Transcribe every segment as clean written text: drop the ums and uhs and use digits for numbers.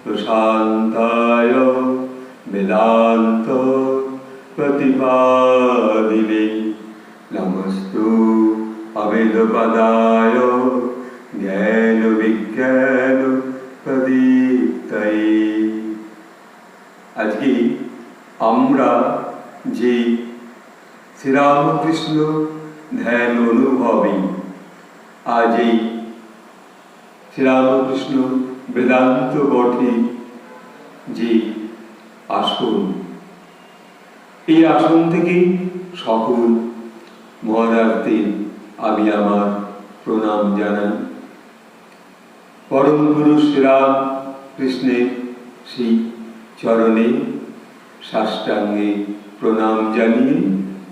প্রশান্তায় বেদান্ত প্রতিপাদিনে নমস্তু অবেদপদায় জ্ঞান বিজ্ঞান প্রদীপ্তয়ে। আজকে আমরা যে শ্রীরামকৃষ্ণ ধ্যান অনুভবে আজ এই শ্রীরামকৃষ্ণ বেদান্ত মঠে যে আসন, এই আসন থেকে সকল মহারাজদের আমি আমার প্রণাম জানাই। পরম গুরু শ্রীরামকৃষ্ণের সেই চরণে সাষ্টাঙ্গে প্রণাম জানিয়ে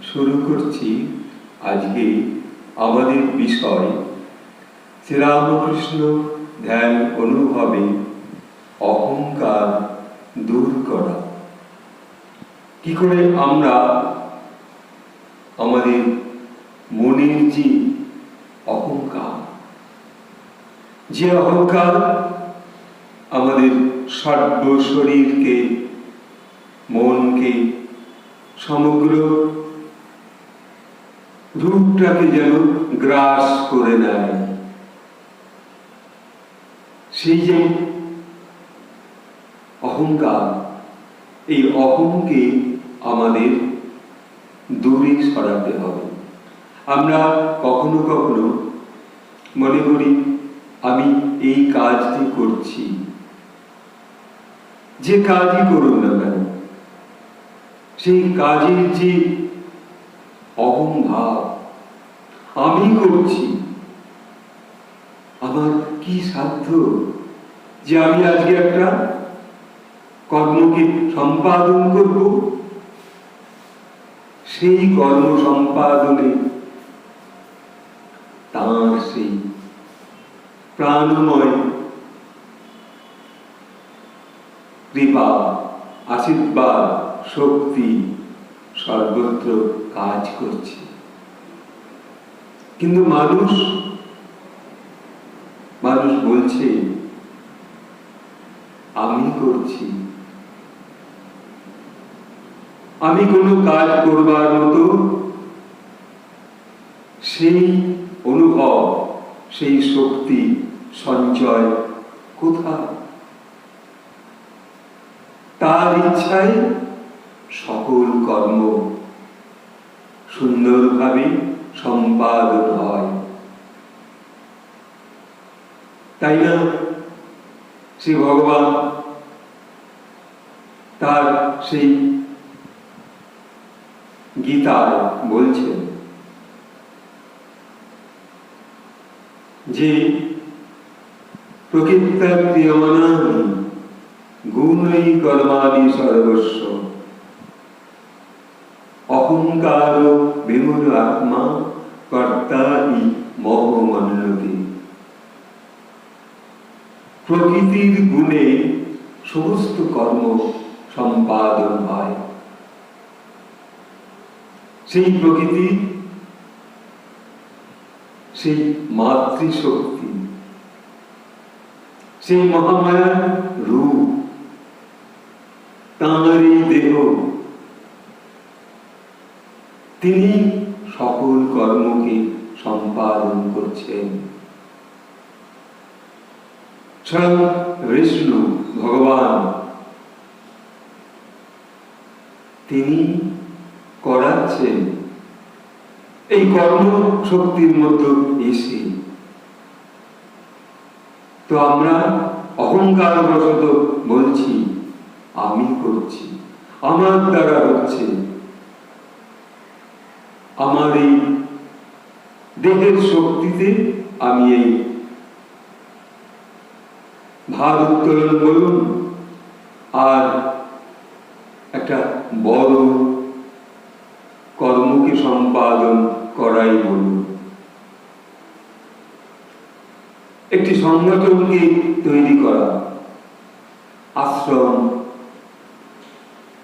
শুরু করছি আজকে আমাদের বিষয় শ্রীরামকৃষ্ণ ধ্যান অনুভবে অহংকার দূর করা। কি করে আমরা আমাদের মনের যে অহংকার, যে অহংকার আমাদের সর্ব শরীরকে, মনকে, সমগ্র রূপটাকে যেন গ্রাস করে নেয়, সেই যে অহংকার, এই অহংকে আমাদের দূরে সরাতে হবে। আমরা কখনো কখনো মনে করি আমি এই কাজটি করছি, যে কাজই করুন না কেন সেই কাজের যে অহংভাব, আমি করছি, আমার কি সাধ্য যে আমি আজকে একটা কর্মকে সম্পাদন করব, সেই কর্ম সম্পাদনে তাঁর সেই প্রাণময় কৃপা, আশীর্বাদ, শক্তি সর্বত্র কাজ করছে। কিন্তু মানুষ বলছে আমি করছি, আমি কোনো কাজ করবার মতো সেই অনুভব, সেই শক্তি সঞ্চয় কোথায়? তার ইচ্ছায় সকল কর্ম সুন্দরভাবে সম্পাদন হয়, তাই না? শ্রী ভগবান তার সেই গীতায় বলছেন যে প্রকৃত ক্রিয়মাণানি গুণৈ কর্মাণি সর্বস্ব অহংকার বিমূঢ় আত্মা কর্তা ই মোহমন্যতে। প্রকৃতির গুণে সমস্ত কর্ম সম্পাদন হয়। সেই প্রকৃতি, সেই মাতৃশক্তি, সেই মহামায়ার রূপ, তাঁরই দেহ, তিনি সকল কর্মকে সম্পাদন করছেন। স্বয়ং বিষ্ণু ভগবান তিনি করাচ্ছেন এই কর্ম শক্তির মধ্যে এসে। তো আমরা অহংকার বশত বলছি আমি করছি, আমার দ্বারা হচ্ছে, আমার এই দেহের শক্তিতে আমি এই ভার উত্তোলন বলুন আর একটা বড় কর্মকে সম্পাদন করাই বলুন, একটি সংগঠনকে তৈরি করা, আশ্রম,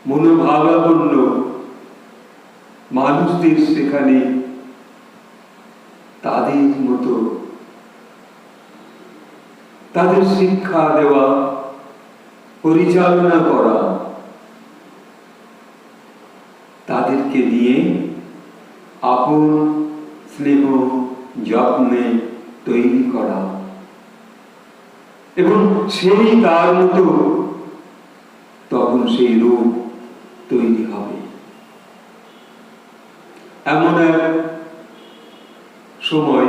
মনোভাবাপন্ন মানুষদের সেখানে তাদের মতো তাদের শিক্ষা দেওয়া, পরিচালনা করা, তাদেরকে নিয়ে আপন স্নেহ যত্নে তৈরি করা এবং সেই তার মতো তখন সেই রূপ তৈরি হবে। এমন এক সময়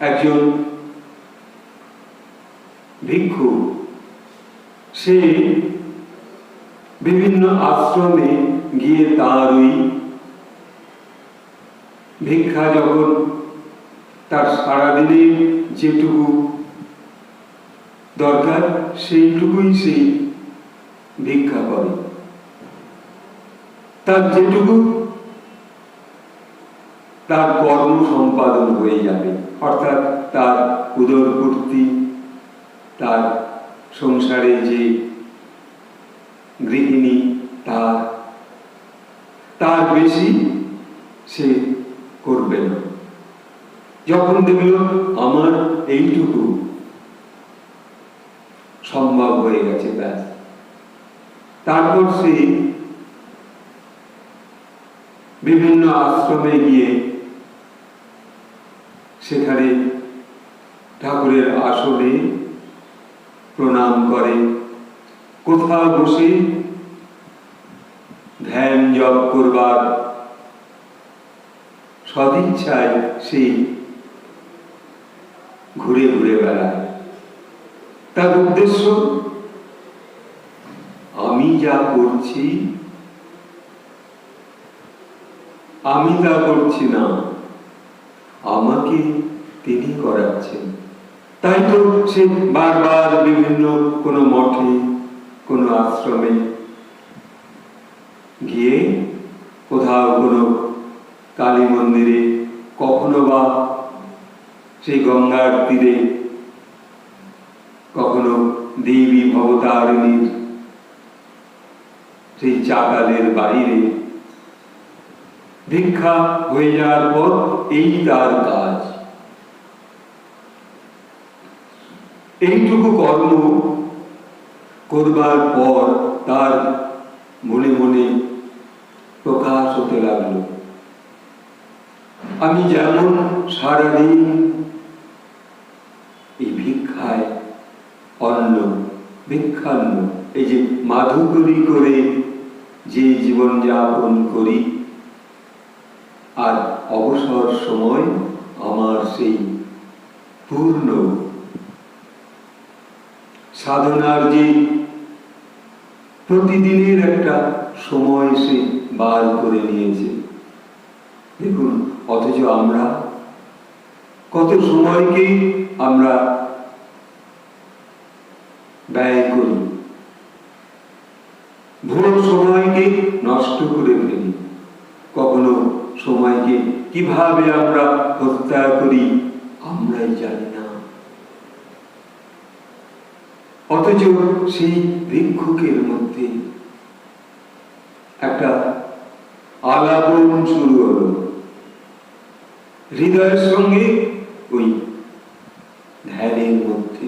একজন ভিক্ষু, সে বিভিন্ন আশ্রমে গিয়ে তার ওই ভিক্ষা যখন তার সারাদিনের যেটুকু দরকার সেইটুকুই সে ভিক্ষা করে, তার যেটুকু তার কর্ম সম্পাদন হয়ে যাবে, অর্থাৎ তার উদরপূর্তি, তার সংসারে যে গৃহিণী তার বেশি সে করবে না। যখন দেখল আমার এইটুকু সম্ভব হয়ে গেছে, ব্যাস, তারপর সে বিভিন্ন আশ্রমে গিয়ে সেখানে ঠাকুরের আসনে প্রণাম করে, কোথাও বসে ধ্যান জপ করবার সদিচ্ছায় সে ঘুরে ঘুরে বেড়ায়। তার উদ্দেশ্য, আমি যা করছি আমি তা করছি না, আমাকে তিনি করাচ্ছেন। তাই তো সে বারবার বিভিন্ন কোনো মঠে, কোনো আশ্রমে গিয়ে, কোথাও কোনো কালী মন্দিরে, কখনো বা সেই গঙ্গার তীরে, কখনো দেবী ভবতারিণীর সেই চাতালের বাইরে ভিক্ষা হয়ে যাওয়ার পর এই তার কাজ। এইটুকু কর্ম করবার পর তার মনে মনে প্রকাশ হতে লাগলো, আমি যেমন সারাদিন এই ভিক্ষায় অন্ন ভিক্ষান্ন, এই যে মাধুকরী করে যে জীবনযাপন করি, আর অবসর সময় আমার সেই পূর্ণ সাধনার যে প্রতিদিনের একটা সময় সে বার করে নিয়েছে। দেখুন, অথচ আমরা কত সময়কে আমরা ব্যয় করি, ভুল সময়কে নষ্ট করে ফেলি, কখনো সময়কে কিভাবে আমরা হত্যা করি আমরাই জানি না। অথচ সেই ভিক্ষুকের মধ্যে একটা আলাপন শুরু হলো, হৃদয়ের সঙ্গে ওই ধ্যানের মধ্যে।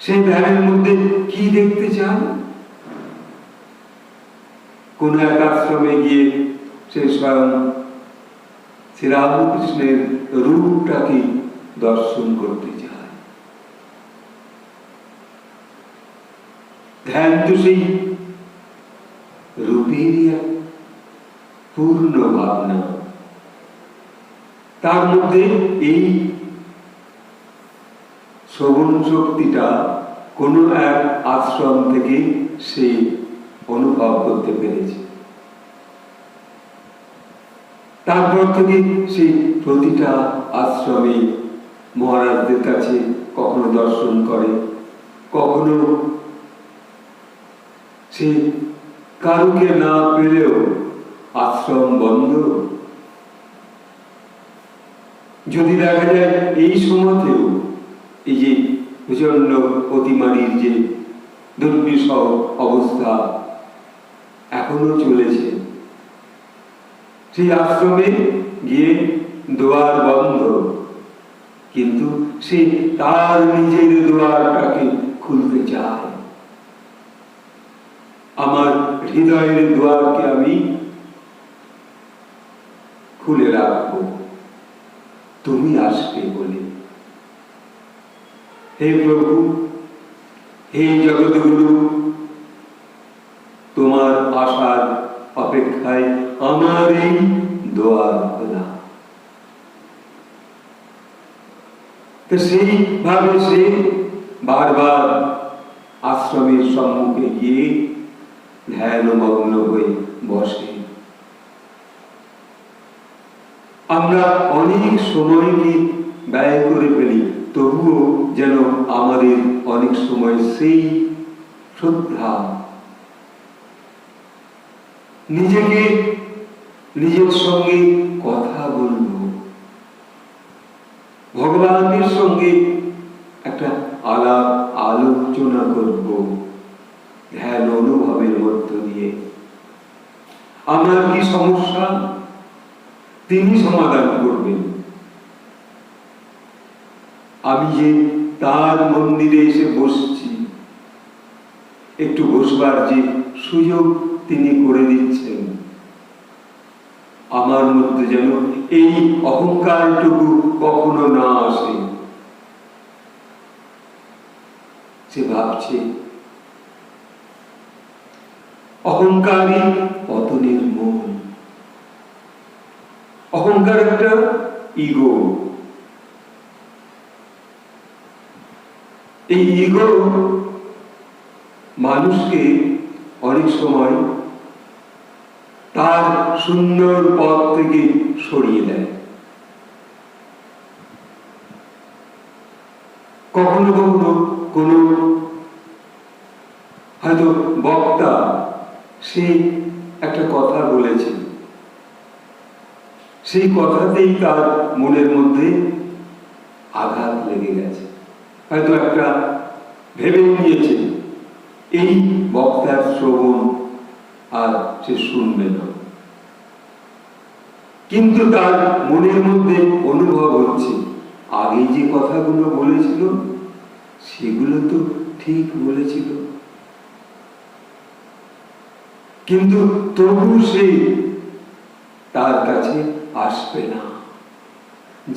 সেই ধ্যানের মধ্যে কি দেখতে চান? কোন এক আশ্রমে গিয়ে সে স্বয়ং শ্রীরামকৃষ্ণের রূপটাকে দর্শন করতে চায়। ধ্যান তো সেই রূপেরই এক পূর্ণ ভাবনা। তার মধ্যে এই শ্রবণ শক্তিটা কোন এক আশ্রম থেকে সে অনুভব করতে পেরেছে। তারপর থেকে সে প্রতিটা আশ্রমে মহারাজদের কাছে কখনো দর্শন করে, কখনো সে কারুকে না পেলেও আশ্রম বন্ধ। যদি দেখা যায় এই সময়তেও এই যে প্রচন্ড অতিমারির যে দুর্বিষহ অবস্থা এখনো চলেছে, সেই আশ্রমে গিয়ে দুয়ার বন্ধ, কিন্তু সে তার নিজের দুয়ারটাকে হৃদয়ের দুয়ারকে আমি খুলে রাখবো তুমি আসবে বলে। হে প্রভু, হে জগৎগুরু, তোমার আশার অপেক্ষায় আমার এই দোয়ার খোলা। তো সেইভাবে সে বারবার আশ্রমের সম্মুখে গিয়ে ধ্যানমগ্ন হয়ে বসে। আমরা অনেক সময়কে ব্যয় করে ফেলি, তবুও যেন আমাদের অনেক সময় সেই শ্রদ্ধা, নিজেকে নিজের সঙ্গে কথা বলবো, ভগবানের সঙ্গে একটা আলাপ আলোচনা করব ধ্যান অনুভবের মধ্য দিয়ে। আমার কি সমস্যা তিনি সমাধান করবেন। আমি যে তার মন্দিরে এসে বসছি, একটু বসবার যে সুযোগ তিনি করে দিচ্ছেন, আমার মধ্যে যেন এই অহংকারটুকু কখনো না আসে। সে ভাবছে অহংকারই পতনের মূল। অহংকার একটা ইগো। এই ইগো মানুষকে অনেক সময় তার সুন্দর পথ থেকে সরিয়ে দেয়। কখনো কখনো কোনো হয়তো বক্তা সে একটা কথা বলেছে, সেই কথাতেই তার মনের মধ্যে আঘাত লেগে গেছে। হয়তো একটা ভেবে নিয়েছে এই বক্তার শ্রবণ আর সে শুনবে না, কিন্তু তার মনের মধ্যে অনুভব হচ্ছে আগে যে কথাগুলো বলেছিল সেগুলো তো ঠিক বলেছিল, কিন্তু তবু সে তার কাছে আসবে না।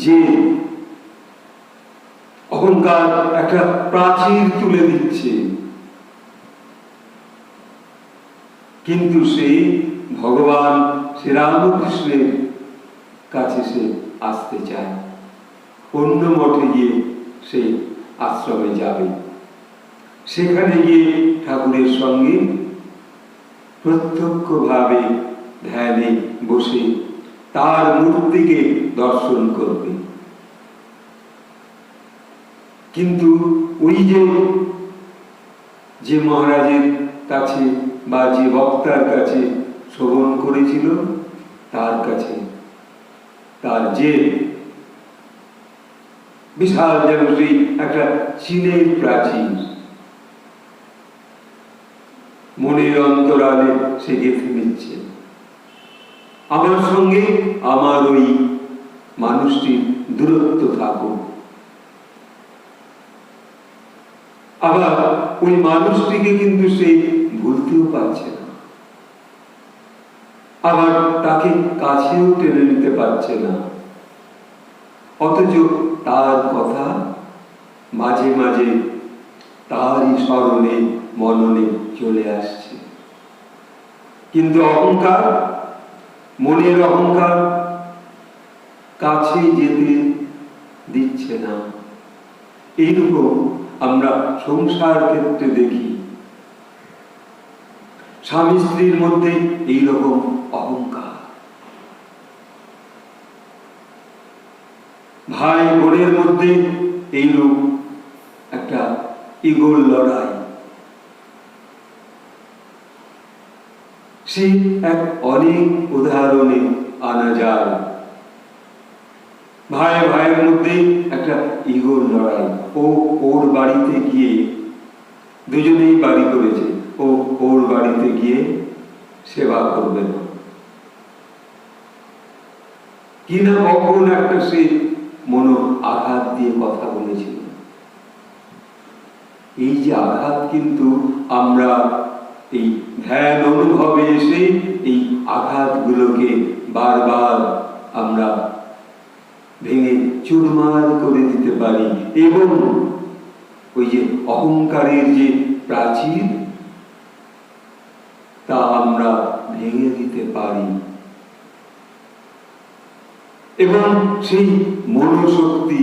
যে অহংকার একটা প্রাচীর তুলে দিচ্ছে, কিন্তু সেই ভগবান শ্রীরামকৃষ্ণের কাছে সে আসতে চায়। অন্য মঠে গিয়ে সেই আশ্রমে যাবে, সেখানে গিয়ে ঠাকুরের সঙ্গে প্রত্যক্ষভাবে ধ্যানে বসে তার মূর্তিকে দর্শন করবে। কিন্তু ওই যে মহারাজের কাছে বা যে বক্তার কাছে শ্রবণ করেছিল তার কাছে তার যে বিশাল যেন সেই একটা চীনের প্রাচীর মনের অন্তরালে সে গেঁথে নিচ্ছে। আমার সঙ্গে আমার ওই মানুষটির দূরত্ব থাকুক। আবার ওই মানুষটিকে কিন্তু সে ভুলতেও পারছে না, আবার তাকে কাছেও টেনে নিতে পারছে না, অথচ তার কথা মাঝে মাঝে তারই স্মরণে মননে চলে আসছে। কিন্তু অহংকার, মনের অহংকার কাছে যেতে দিচ্ছে না। এইরকম আমরা সংসার ক্ষেত্রে দেখি, স্বামী স্ত্রীর মধ্যে এইরকম অহংকার, ভাই বোনের মধ্যে এইরূপ একটা ইগোর লড়াই। সে এক অনেক উদাহরণে আনা যায়। ভাই ভাইয়ের মধ্যে একটা ইগোর লড়াই। ও ওর বাড়িতে গিয়ে, দুজনেই বাড়ি করেছে, ও ওর বাড়িতে গিয়ে সেবা করবে না, কিনা কখন একটা সে মনো আঘাত দিয়ে কথা বলেছিল। এই যে আঘাত কিন্তু আমরা এই ধ্যান অনুভবে এসে এই আঘাতগুলোকে বারবার আমরা ভেঙে চুরমার করে দিতে পারি এবং ওই যে অহংকারের যে প্রাচীর তা আমরা ভেঙে দিতে পারি এবং সেই মনোশক্তি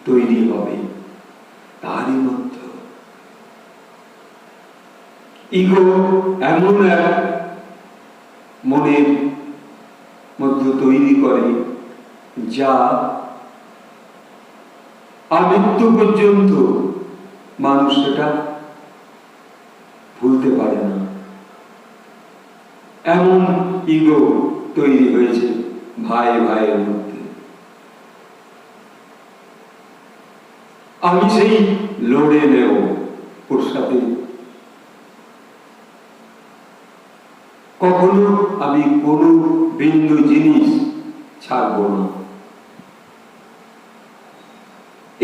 তৈরি হবে। তারই মধ্যে ইগো এমন এক মনের মধ্যে তৈরি করে যা আমৃত্যু পর্যন্ত মানুষ সেটা ভুলতে পারে না। এমন ইগো তৈরি হয়েছে ভাই ভাইয়ের মধ্যে। আমি সেই লড়ে নেব ওর সাথে, কখনো আমি কোনো বিন্দু জিনিস ছাড়ব না।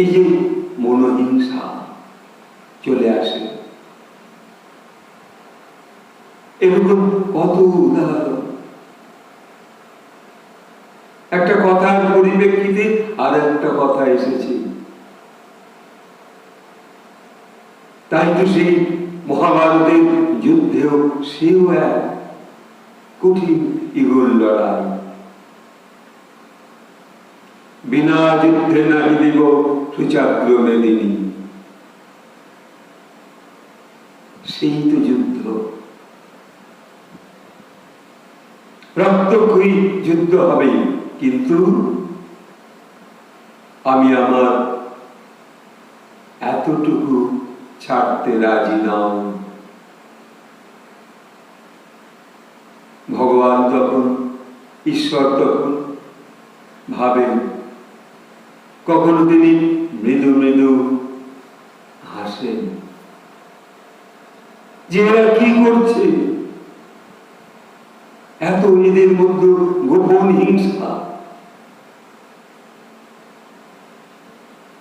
এই যে মনোহিংসা চলে আসে, এরকম কত উদাহরণ। একটা কথার পরিপ্রেক্ষিতে আর একটা কথা এসেছে, তাই তো সেই মহাভারতের যুদ্ধেও সেও এক কঠিন ইগোর লড়াই। বিনা যুদ্ধে নাহি দিব সুচাগ্র মেদিনী, সেই তো যুদ্ধ। রক্তক্ষয়ী যুদ্ধ হবে, কিন্তু আমি আমার এতটুকু ছাড়তে রাজি নাও। ভগবান তখন, ঈশ্বর তখন ভাবেন, কখনো তিনি মৃদু মৃদু হাসেন যে এরা কি করছে, এত এদের মধ্যে গোপন হিংসা।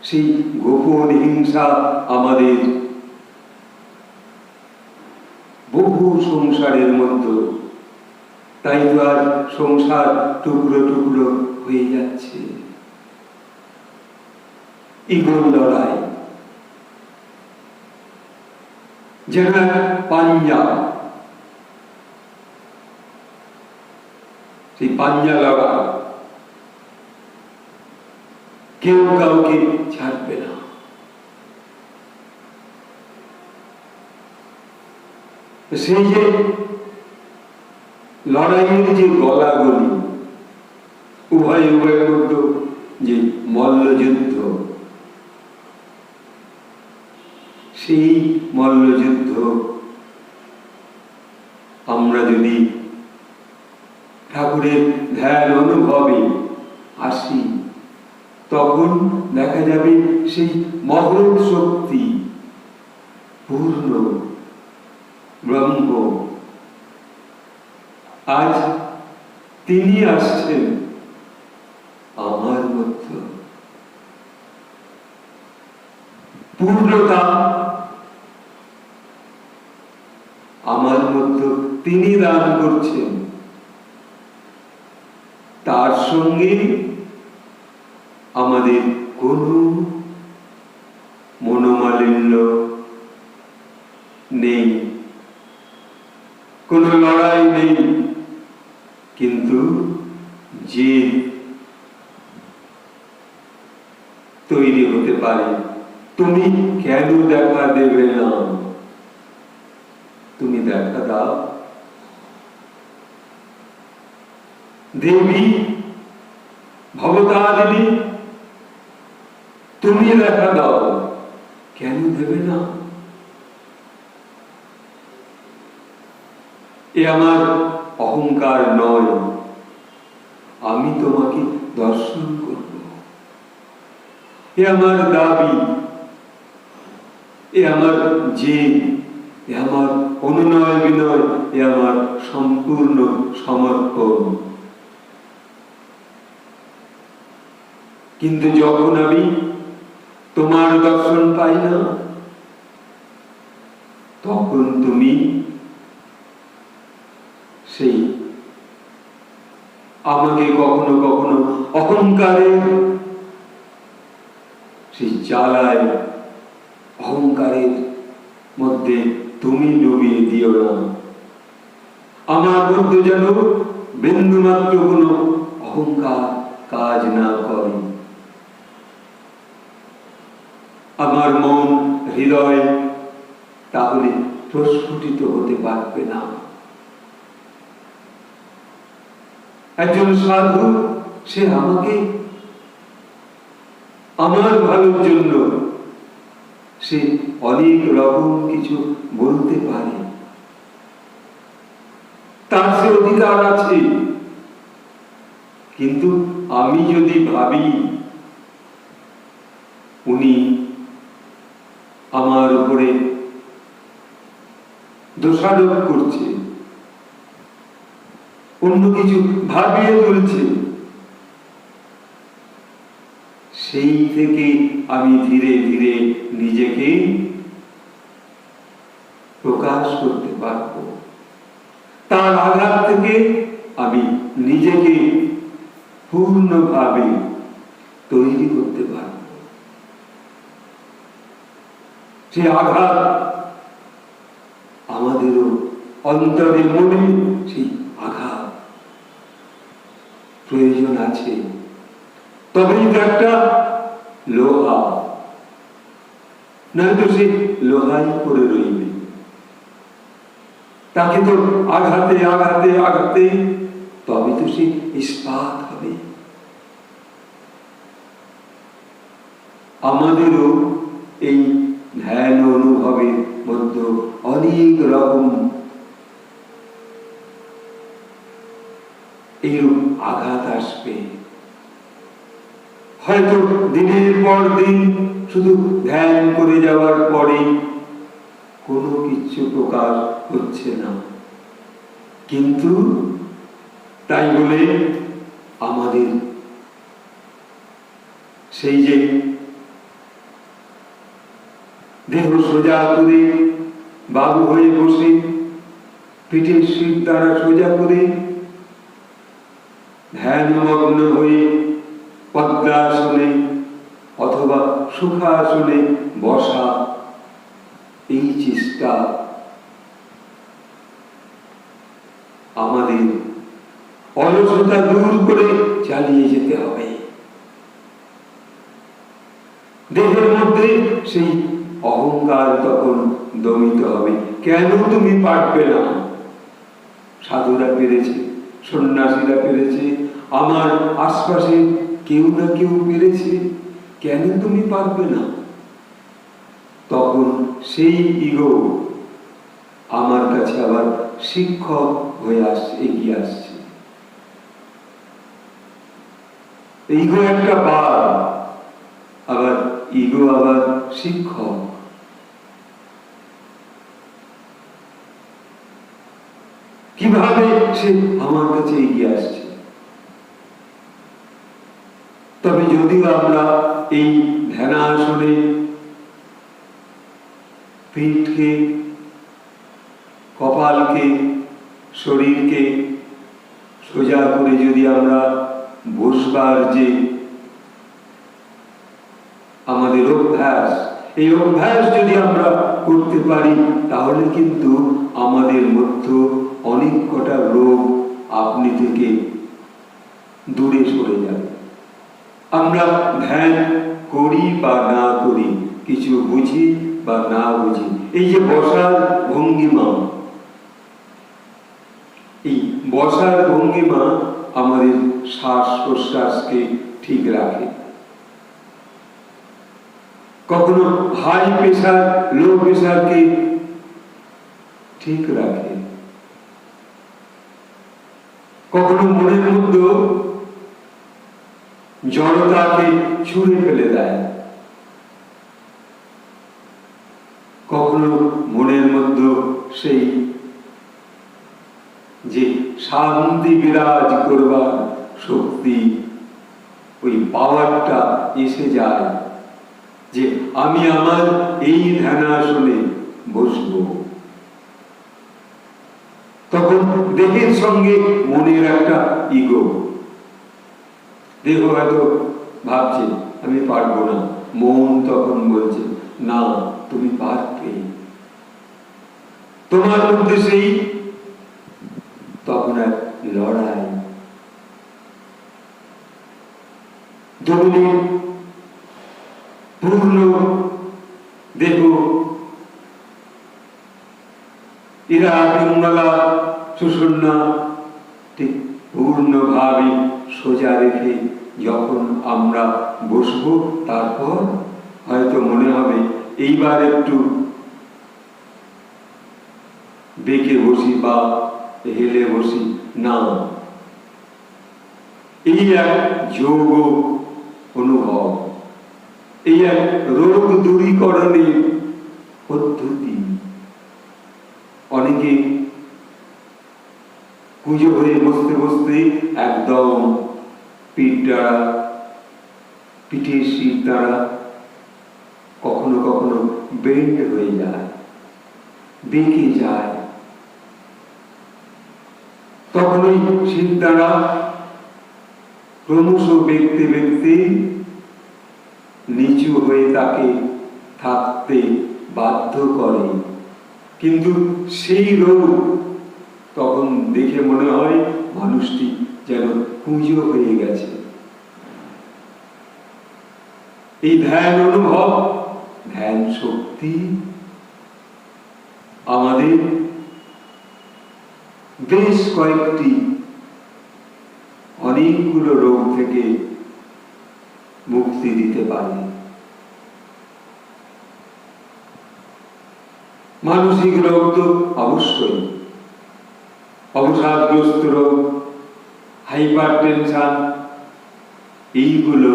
সেই গোপন হিংসা আমাদের বহু সংসারের মধ্যে, তাই তো আর সংসার টুকরো টুকরো হয়ে যাচ্ছে। ইগোর লড়াই যেন পাঞ্জা, সেই পাঞ্জা লড়াই, কেউ কাউকে ছাড়বে না। সেই যে লড়াইয়ের যে গলাগলি, উভয় উভয়ের মধ্যে যে মল্লযুদ্ধ, সেই মল্লযুদ্ধ আমরা যদি ঠাকুরের ধ্যান অনুভবে আসি, তখন দেখা যাবে সেই মহৎ শক্তি পূর্ণ ব্রহ্ম আজ তিনি আসছেন আমার মধ্যে। পূর্ণতা আমার মধ্যে তিনি দান করছেন, তার সঙ্গে আমাদের কোনো মনোমালিন্য নেই, কোনো লড়াই নেই। কিন্তু যে তৈরি হতে পারে, তুমি কেন দেখা দেবে না, তুমি দেখা দাও। দেবী, ভবতা দেবী, তুমি দেখা দাও, কেন দেবে না? এ আমার অহংকার নয়, আমি তোমাকে দর্শন করব। এ আমার দাবি, এ আমার জেদ, এ আমার অনুনয় বিনয়, এ আমার সম্পূর্ণ সমর্পণ। কিন্তু যখন আমি তোমার দর্শন পাই না, তখন তুমি আমাকে কখনো কখনো অহংকারের সেই জ্বালায়, অহংকারের মধ্যে তুমি ডুবিয়ে দিও না। আমার মধ্যে যেন বিন্দুমাত্র কোনো অহংকার কাজ না করে। আমার মন, হৃদয় তাহলে প্রস্ফুটিত হতে পারবে না। একজন সাধু, সে আমাকে আমার ভালোর জন্য সে অনেক রকম কিছু বলতে পারে, তার সে অধিকার আছে। কিন্তু আমি যদি ভাবি উনি আমার উপরে দোষারোপ করছে, অন্য কিছু ভাবিয়ে তুলছে, সেই থেকে আমি ধীরে ধীরে নিজেকে প্রকাশ করতে পারব। তার আঘাত থেকে আমি নিজেকে পূর্ণভাবে তৈরি করতে পারব। সে আঘাত আমাদেরও অন্তরে, মনে সেই আঘাত প্রয়োজন আছে। তবেই তো একটা লোহা, নয়তো সে লোহাই করে রইবে। তাকে তো আঘাতে আঘাতে আঘাতে তবে তো সে ইস্পাত হবে। আমাদেরও এই ধ্যান অনুভবের মধ্যে অনেক রকম এইরূপ আঘাত আসবে। হয়তো দিনের পর দিন শুধু ধ্যান করে যাওয়ার পরে কোনো কিছু প্রকাশ হচ্ছে না, কিন্তু তাই বলে আমাদের সেই যে দেহ সোজা করে বাবু হয়ে বসে পিঠের শীত দ্বারা সোজা করে ধ্যানমগ্ন হয়ে পদ্মাসনে অথবা সুখাসনে বসা, এই চেষ্টা আমাদের অলসতা দূর করে চালিয়ে যেতে হবে। দেহের মধ্যে সেই অহংকার তখন দমিত হবে। কেন তুমি পারবে না? সাধুরা পেরেছে, সন্ন্যাসীরা পেরেছে, আমার আশপাশে কেউ না কেউ পেরেছে, কেন তুমি পারবে না? তখন সেই ইগো আমার কাছে আবার শিক্ষক হয়ে আসছে, এগিয়ে আসছে। ইগো একটা বাদ, আবার ইগো আবার শিক্ষক। কিভাবে সে আমার কাছে এগিয়ে আসছে? তবে যদিও আমরা এই ধ্যানাসনে পিঠকে, কপালকে, শরীরকে সোজা করে যদি আমরা বসবার যে আমাদের অভ্যাস, এই অভ্যাস যদি আমরা করতে পারি, তাহলে কিন্তু আমাদের মধ্যে অনেক কটা রোগ আপনি থেকে দূরে সরে যাবে। আমরা ধ্যান করি বা না করি, কিছু বুঝি বা না বুঝি, এই যে বসার ভঙ্গিমা, এই বসার ভঙ্গিমা আমাদের শ্বাস প্রশ্বাসকে ঠিক রাখে। কখনো হাই প্রেসার, লো প্রেসারকে ঠিক রাখে। কখনো মনের মধ্যে জড়তাকে ছুঁড়ে ফেলে দেয়, কখনো মনের মধ্যে সেই যে শান্তি বিরাজ করবার শক্তি, ওই পাওয়ারটা এসে যায় যে আমি আমার এই ধ্যানাসনে বসব। তখন দেহের সঙ্গে মনের একটা ইগো, দেহ হয়তো ভাবছে আমি পারবো না, মন তখন বলছে না তুমি পারবে। তোমার মধ্যে সেই তখন এক লড়াই। ধরুন পূর্ণ দেহ এরা পিঙ্গলা সুষুম্না ঠিক পূর্ণভাবে সোজা রেখে যখন আমরা বসবো, তারপর হয়তো মনে হবে এইবার একটু বেঁকে বসি বা হেলে বসি না। এই এক যোগ অনুভব, এই এক রোগ দূরীকরণের পদ্ধতি। অনেকে পুজো হয়ে বসতে বসতে একদম পিঠের শির দ্বারা কখনো কখনো বেন্ড হয়ে যায়, বেঁকে যায়। তখন ওই শির দ্বারা ক্রমশ বেঁকতে বেঁকতে নিচু হয়ে তাকে থাকতে বাধ্য করে। কিন্তু সেই রোগ তখন দেখে মনে হয় মানুষটি যেন কুঁজো হয়ে গেছে। এই ধ্যান অনুভব, ধ্যান শক্তি আমাদের বেশ কয়েকটি অনেকগুলো রোগ থেকে মুক্তি দিতে পারে। মানসিক রোগ তো অবশ্যই, অবসাদগ্রস্ত রোগ, হাইপার টেনশন, এইগুলো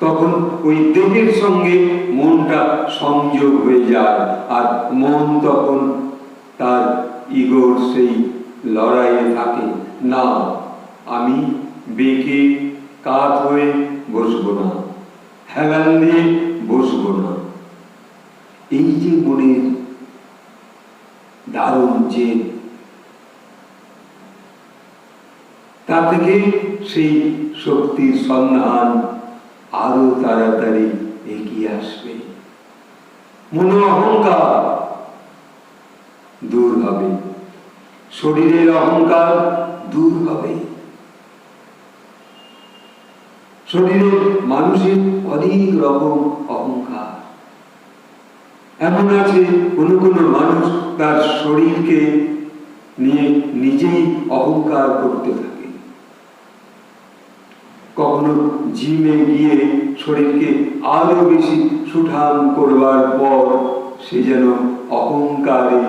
তখন ওই দেহের সঙ্গে মনটা সংযোগ হয়ে যায়, আর মন তখন তার ইগোর সেই লড়াইয়ে থাকে, না আমি বেঁকে কাত হয়ে বসবো না, হেলান দিয়ে বসবো না। এই যে মনের দারুণ জেদ, তা থেকে সেই শক্তির সন্ধান আরো তাড়াতাড়ি এগিয়ে আসবে। মনো অহংকার দূর হবে, শরীরের অহংকার দূর হবে। শরীরের মানুষের অনেক রকম অহংকার এমন আছে, কোনো কোনো মানুষ তার শরীরকে নিয়ে নিজেই অহংকার করতে থাকে। কখনো জিমে গিয়ে শরীরকে আরো বেশি সুঠাম করবার পর সে যেন অহংকারে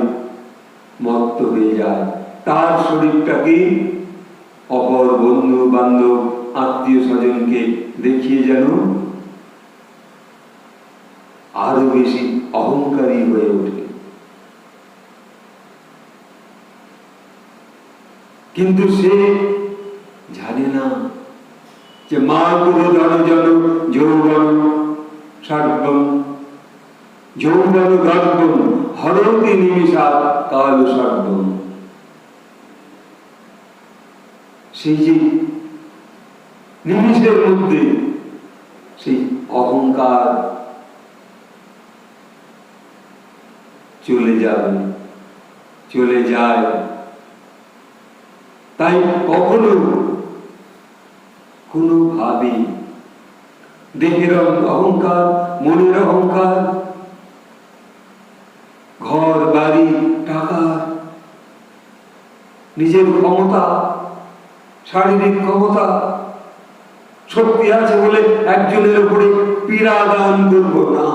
মত্ত হয়ে যায়, তার শরীরটাকে অপর বন্ধু বান্ধব আত্মীয় স্বজনকে দেখিয়ে যেন আরো বেশি অহংকারী হয়ে ওঠে। কিন্তু সে জানে না যে মা গুরু জন যৌবন সর্বম যৌবন গর্বম হরতি নিমিষাৎ কাল সর্বম। সেই যে নিমিষের মধ্যে সেই অহংকার চলে যাবে, চলে যায়। তাই কখনো কোনোভাবে দেহের অহংকার, মনের অহংকার, ঘর বাড়ি টাকা, নিজের ক্ষমতা, শারীরিক ক্ষমতা, শক্তি আছে বলে একজনের উপরে পীড়া দান করব না,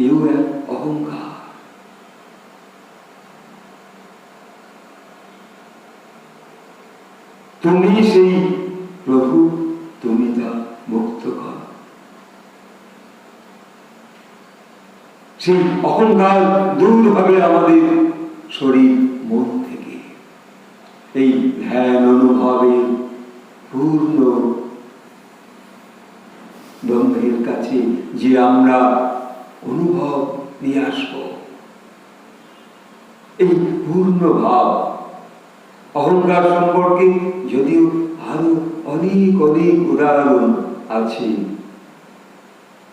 এও এক অহংকার। তুমি সেই প্রভু, তুমি তা মুক্ত কর। সেই অহংকার দূর হবে আমাদের শরীর মন থেকে। এই ধ্যান অনুভবে পূর্ণ ব্রহ্মের কাছে যে আমরা অনুভব নিয়ে আসব, এই পূর্ণ ভাব অহংকার সম্পর্কে যদিও আরো অনেক অনেক উদাহরণ আছে।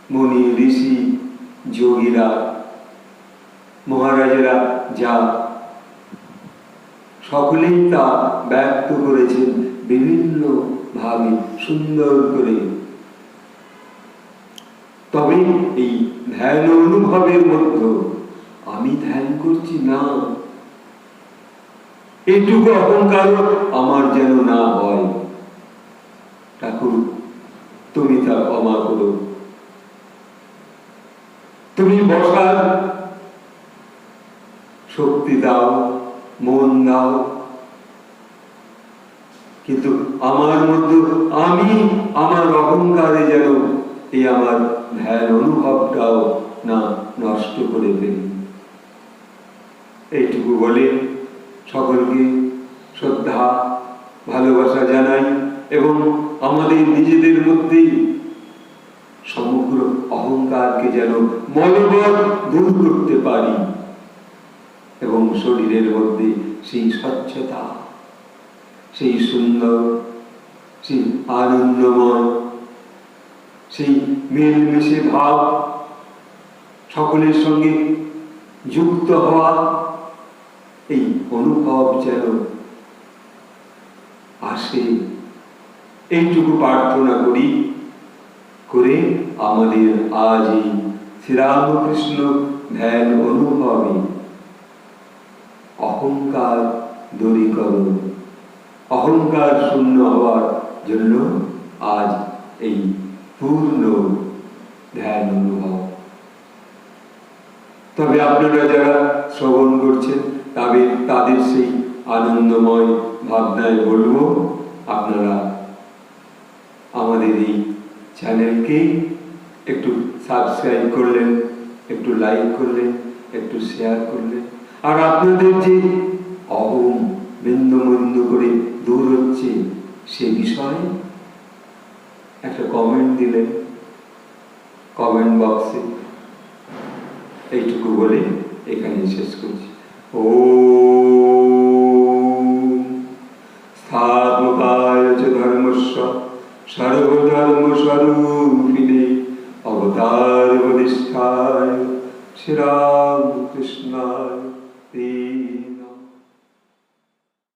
মুনি, ঋষি, যোগীরা, মহারাজেরা যা সকলেই তা ব্যক্ত করেছেন বিভিন্ন ভাবে সুন্দর করে। তবে এই ধ্যান অনুভবের মধ্যে আমি ধ্যান করছি না, এইটুকু অহংকার আমার যেন না হয়। ঠাকুর, তুমি তা ক্ষমা করো। তুমি বসার শক্তি দাও, মন দাও, কিন্তু আমার মধ্যে আমি আমার অহংকারে যেন এই আমার ধ্যান অনুভবটাও না নষ্ট করে ফেলি। এইটুকু বলে সকলকে শ্রদ্ধা ভালোবাসা জানাই এবং আমাদের নিজেদের মধ্যেই সমগ্র অহংকারকে যেন মনোবল দূর করতে পারি এবং শরীরের মধ্যে সেই স্বচ্ছতা, সেই সুন্দর, সেই আনন্দময়, সেই মিলমিশে ভাব, সকলের সঙ্গে যুক্ত হওয়া, এই অনুভব যেন আসে, এইটুকু প্রার্থনা করি। করে আমাদের আজ এই শ্রীরামকৃষ্ণ ধ্যান অনুভবে অহংকার দূরীকরণ, অহংকার শূন্য হওয়ার জন্য আজ এই পূর্ণ ধ্যান অনুভব। তবে আপনারা যারা শ্রবণ করছেন তাদের সেই আনন্দময় ভাবনায় বলবো, আপনারা আমাদের এই চ্যানেলকে একটু সাবস্ক্রাইব করলেন, একটু লাইক করলেন, একটু শেয়ার করলেন, আর আপনাদের যে অহং বিন্দু বিন্দু করে দূর হচ্ছে সে বিষয়ে একটা কমেন্ট দিলেন কমেন্ট বক্সে। এইটুকু বলে এখানে শেষ করছি। ওম স্থাপকায় চ ধর্মস্য সর্বধর্ম স্বরূপিণে অবতার বরিষ্ঠায় শ্রীরামকৃষ্ণায়।